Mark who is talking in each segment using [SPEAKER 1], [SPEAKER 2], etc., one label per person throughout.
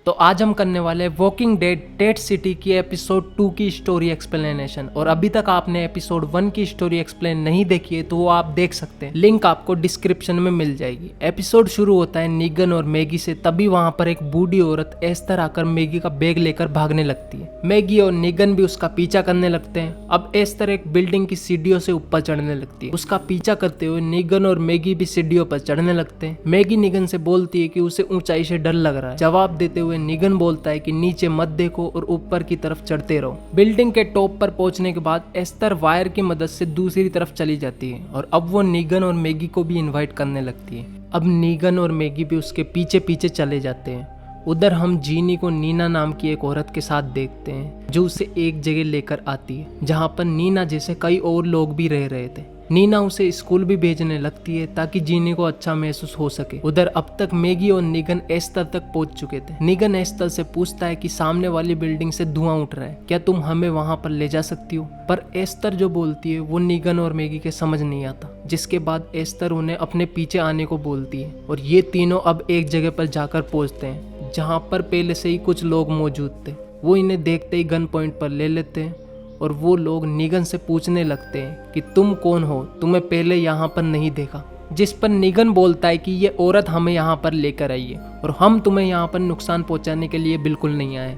[SPEAKER 1] तो आज हम करने वाले हैं वॉकिंग डेड डेड सिटी की एपिसोड 2 की स्टोरी एक्सप्लेनेशन। और अभी तक आपने एपिसोड 1 की स्टोरी एक्सप्लेन नहीं देखी है तो वो आप देख सकते हैं, लिंक आपको डिस्क्रिप्शन में मिल जाएगी। एपिसोड शुरू होता है नीगन और मैगी से। तभी वहां पर एक बूढ़ी औरत एस्तर आकर मैगी का बैग लेकर भागने लगती है। मैगी और नीगन भी उसका पीछा करने लगते हैं। अब एस्तर एक बिल्डिंग की सीढ़ियों से ऊपर चढ़ने लगती है। उसका पीछा करते हुए नीगन और मैगी भी सीढ़ियों पर चढ़ने लगते हैं। मैगी नीगन से बोलती है कि उसे ऊंचाई से डर लग रहा है। जवाब देते हुए नीगन बोलता है कि नीचे मत देखो और ऊपर की तरफ चढ़ते रहो। बिल्डिंग के टॉप पर पहुंचने के बाद एस्तर वायर की मदद से दूसरी तरफ चली जाती है और अब वो नीगन और मैगी को भी इनवाइट करने लगती है। अब नीगन और मैगी भी उसके पीछे पीछे चले जाते हैं। उधर हम जीनी को नीना नाम की एक औरत के साथ देखते हैं जो उसे एक जगह लेकर आती है जहाँ पर नीना जैसे कई और लोग भी रह रहे थे। नीना उसे स्कूल भी भेजने लगती है ताकि जीनी को अच्छा महसूस हो सके। उधर अब तक मैगी और नीगन एस्तर तक पहुंच चुके थे। नीगन एस्तर से पूछता है कि सामने वाली बिल्डिंग से धुआं उठ रहा है, क्या तुम हमें वहां पर ले जा सकती हो? पर एस्तर जो बोलती है वो नीगन और मैगी के समझ नहीं आता। जिसके बाद एस्तर उन्हें अपने पीछे आने को बोलती है और ये तीनों अब एक जगह पर जाकर पहुंचते हैं जहाँ पर पहले से ही कुछ लोग मौजूद थे। वो इन्हें देखते ही गन पॉइंट पर ले लेते हैं और वो लोग नीगन से पूछने लगते हैं कि तुम कौन हो, तुम्हें पहले यहाँ पर नहीं देखा। जिस पर नीगन बोलता है कि ये औरत हमें यहाँ पर लेकर आई है और हम तुम्हें यहाँ पर नुकसान पहुँचाने के लिए बिल्कुल नहीं आए।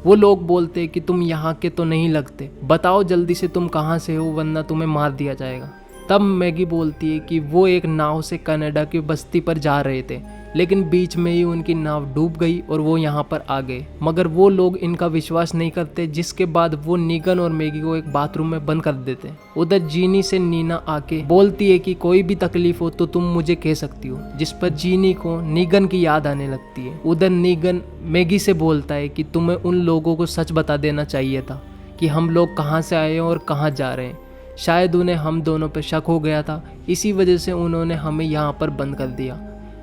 [SPEAKER 1] वो लोग बोलते हैं कि तुम यहाँ के तो नहीं लगते, बताओ जल्दी से तुम कहाँ से हो वरना तुम्हें मार दिया जाएगा। तब मैगी बोलती है कि वो एक नाव से कनाडा की बस्ती पर जा रहे थे, लेकिन बीच में ही उनकी नाव डूब गई और वो यहाँ पर आ गए। मगर वो लोग इनका विश्वास नहीं करते, जिसके बाद वो नीगन और मैगी को एक बाथरूम में बंद कर देते हैं। उधर जीनी से नीना आके बोलती है कि कोई भी तकलीफ हो तो तुम मुझे कह सकती हो, जिस पर जीनी को नीगन की याद आने लगती है। उधर नीगन मैगी से बोलता है कि तुम्हें उन लोगों को सच बता देना चाहिए था कि हम लोग कहाँ से आए हैं और कहाँ जा रहे हैं। शायद उन्हें हम दोनों पर शक हो गया था, इसी वजह से उन्होंने हमें यहाँ पर बंद कर दिया।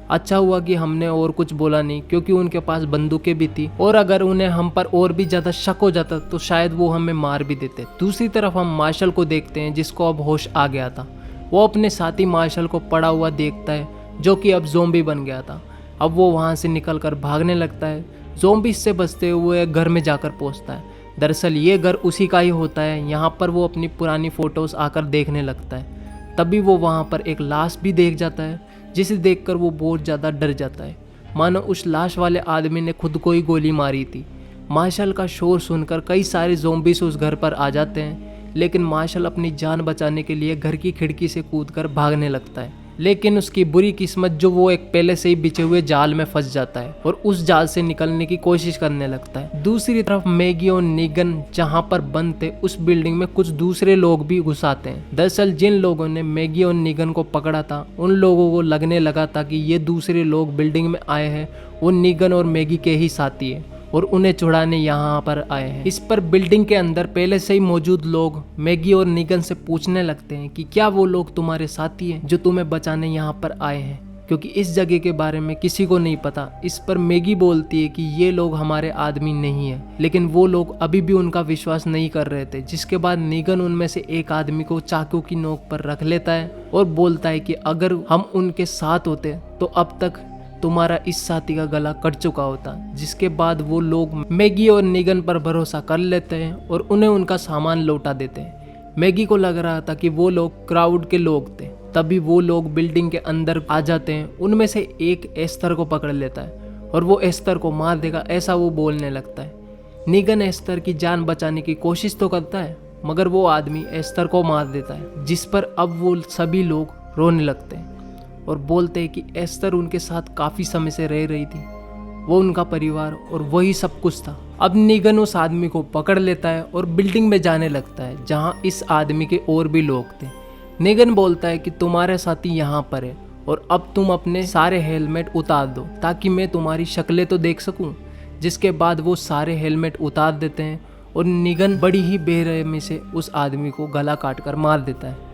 [SPEAKER 1] अच्छा हुआ कि हमने और कुछ बोला नहीं, क्योंकि उनके पास बंदूकें भी थी और अगर उन्हें हम पर और भी ज्यादा शक हो जाता तो शायद वो हमें मार भी देते। दूसरी तरफ हम मार्शल को देखते हैं जिसको अब होश आ गया था। वो अपने साथी मार्शल को पड़ा हुआ देखता है जो कि अब ज़ोंबी बन गया था। अब वो वहाँ से निकल कर भागने लगता है। ज़ोंबी से बचते हुए घर में जाकर पहुँचता है। दरअसल ये घर उसी का ही होता है। यहाँ पर वो अपनी पुरानी फोटोज आकर देखने लगता है। तभी वो वहाँ पर एक लाश भी देख जाता है जिसे देखकर वो बहुत ज़्यादा डर जाता है, मानो उस लाश वाले आदमी ने खुद को ही गोली मारी थी। मार्शल का शोर सुनकर कई सारे ज़ोंबीज़ उस घर पर आ जाते हैं, लेकिन मार्शल अपनी जान बचाने के लिए घर की खिड़की से कूदकर भागने लगता है। लेकिन उसकी बुरी किस्मत जो वो एक पहले से ही बिछे हुए जाल में फंस जाता है और उस जाल से निकलने की कोशिश करने लगता है। दूसरी तरफ मैगी और नीगन जहाँ पर बंद थे उस बिल्डिंग में कुछ दूसरे लोग भी घुस आते हैं। दरअसल जिन लोगों ने मैगी और नीगन को पकड़ा था उन लोगों को लगने लगा था कि ये दूसरे लोग बिल्डिंग में आए हैं वो नीगन और मैगी के ही साथी है और उन्हें छुड़ाने यहाँ पर आए हैं। इस पर बिल्डिंग के अंदर पहले से ही मौजूद लोग मैगी और नीगन से पूछने लगते हैं कि क्या वो लोग तुम्हारे साथी हैं जो तुम्हें बचाने यहाँ पर आए हैं, क्योंकि इस जगह के बारे में किसी को नहीं पता। इस पर मैगी बोलती है कि ये लोग हमारे आदमी नहीं है, लेकिन वो लोग अभी भी उनका विश्वास नहीं कर रहे थे। जिसके बाद नीगन उनमें से एक आदमी को चाकू की नोक पर रख लेता है और बोलता है कि अगर हम उनके साथ होते तो अब तक तुम्हारा इस साथी का गला कट चुका होता। जिसके बाद वो लोग मैगी और नीगन पर भरोसा कर लेते हैं और उन्हें उनका सामान लौटा देते हैं। मैगी को लग रहा था कि वो लोग क्राउड के लोग थे। तभी वो लोग बिल्डिंग के अंदर आ जाते हैं। उनमें से एक एस्तर को पकड़ लेता है और वो एस्तर को मार देगा ऐसा वो बोलने लगता है। नीगन एस्तर की जान बचाने की कोशिश तो करता है मगर वो आदमी एस्तर को मार देता है, जिस पर अब वो सभी लोग रोने लगते हैं और बोलते हैं कि एस्तर उनके साथ काफ़ी समय से रह रही थी, वो उनका परिवार और वही सब कुछ था। अब नीगन उस आदमी को पकड़ लेता है और बिल्डिंग में जाने लगता है जहां इस आदमी के और भी लोग थे। नीगन बोलता है कि तुम्हारे साथी यहाँ पर है और अब तुम अपने सारे हेलमेट उतार दो ताकि मैं तुम्हारी शक्लें तो देख सकूं। जिसके बाद वो सारे हेलमेट उतार देते हैं और नीगन बड़ी ही बेरहमी से उस आदमी को गला काट कर मार देता है।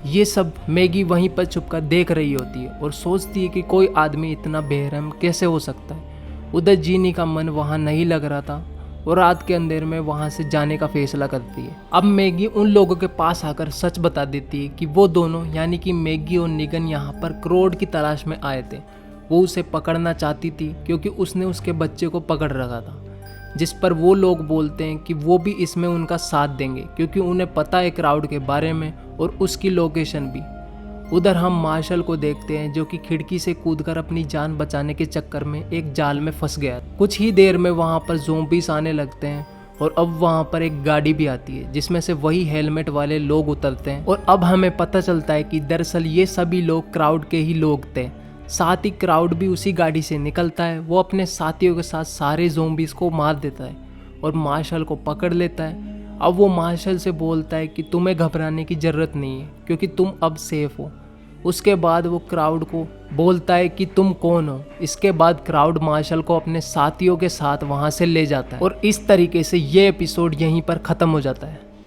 [SPEAKER 1] ये सब मैगी वहीं पर छुपकर देख रही होती है और सोचती है कि कोई आदमी इतना बेरहम कैसे हो सकता है। उधर जीनी का मन वहाँ नहीं लग रहा था और रात के अंधेर में वहाँ से जाने का फैसला करती है। अब मैगी उन लोगों के पास आकर सच बता देती है कि वो दोनों यानी कि मैगी और नीगन यहाँ पर क्रोड की तलाश में आए थे। वो उसे पकड़ना चाहती थी क्योंकि उसने उसके बच्चे को पकड़ रखा था, जिस पर वो लोग बोलते हैं कि वो भी इसमें उनका साथ देंगे क्योंकि उन्हें पता है क्राउड के बारे में और उसकी लोकेशन भी। उधर हम मार्शल को देखते हैं जो कि खिड़की से कूदकर अपनी जान बचाने के चक्कर में एक जाल में फंस गया। कुछ ही देर में वहाँ पर ज़ोंबीज आने लगते हैं और अब वहाँ पर एक गाड़ी भी आती है जिसमें से वही हेलमेट वाले लोग उतरते हैं और अब हमें पता चलता है कि दरअसल ये सभी लोग क्राउड के ही लोग थे। साथ ही क्राउड भी उसी गाड़ी से निकलता है। वो अपने साथियों के साथ सारे ज़ोंबीज को मार देता है और मार्शल को पकड़ लेता है। अब वो मार्शल से बोलता है कि तुम्हें घबराने की ज़रूरत नहीं है क्योंकि तुम अब सेफ हो। उसके बाद वो क्राउड को बोलता है कि तुम कौन हो। इसके बाद क्राउड मार्शल को अपने साथियों के साथ वहाँ से ले जाता है और इस तरीके से ये एपिसोड यहीं पर ख़त्म हो जाता है।